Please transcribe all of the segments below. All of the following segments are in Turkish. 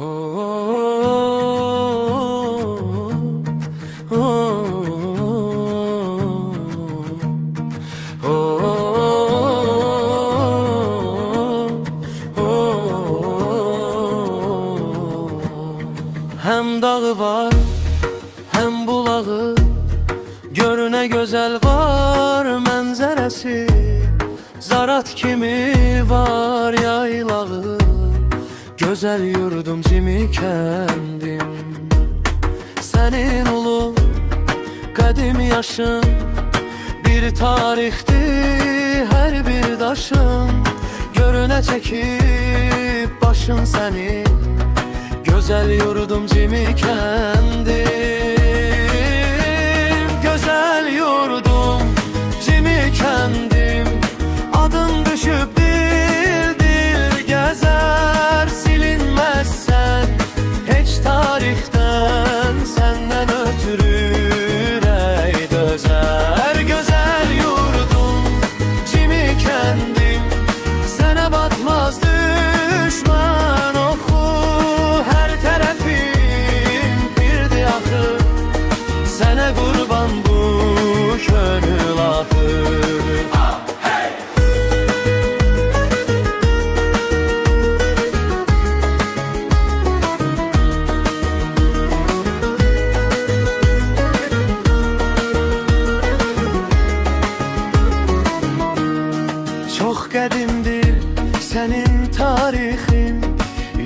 Oh, oh, oh, oh. Hem dağı var, hem bulağı, görüne güzel var mənzərəsi. Zarat kimi var yaylağı, güzel yurdum Cimi kendim. Senin ulu kadim yaşın bir tarihti, her bir daşın görüne çekip başın senin. Güzel yurdum Cimi kendim. Güzel yurdum Cimi kendim, adın düşüp dil dil gezer. Silinmezsen hiç tarihten, senden ötürü ürək dözer. Güzel yurdum Cimi kendim, sana batmaz düşman oku. Her tarafim birdi axı, sana kurban bu könül ahı. Çok qədimdir senin tarixin,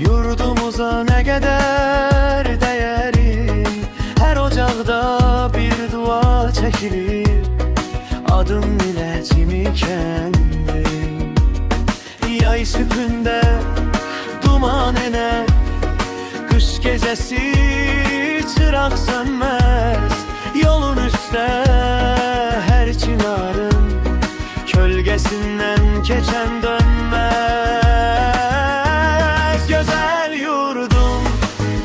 yurdumuza ne kadar değerin. Her ocaqda bir dua çekilir, adın ile Cimi kendim. Yay süpünde duman ener, kış gecesi çırak sönmez. Yolun üstte her çınarın kölgesinden geçen dönmez. Güzel yurdum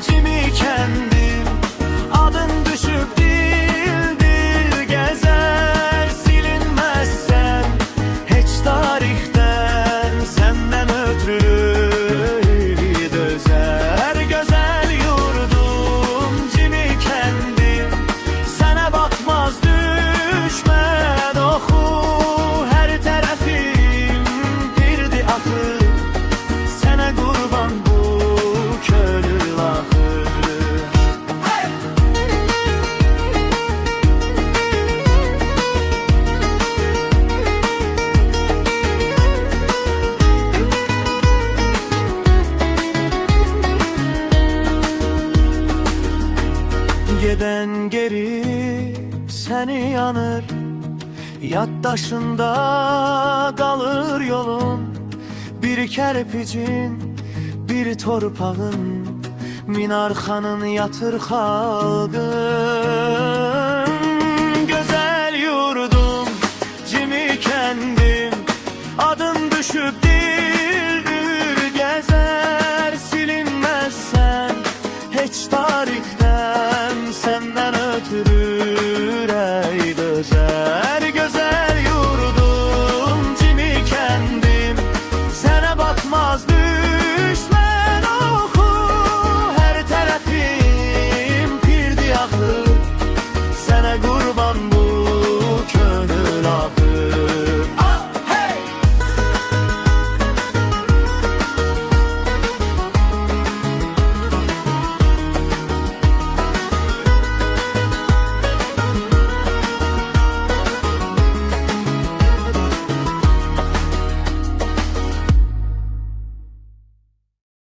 Cimi kendim, adın düşüp dil dil gezer. Silinmezsen hiç tarihten, senden ötürü dözer. Güzel yurdum Cimi kendim, sana bakmaz düşman oku. Her tarafim birdi akı, sana kurban bu könül ahı. Geden geri seni yanır, yaddaşında kalır yolun. Bir kerpicin, bir torpağın, Minarxanın yatır xalqın. Güzel yurdum Cimi kendim, adın düşüp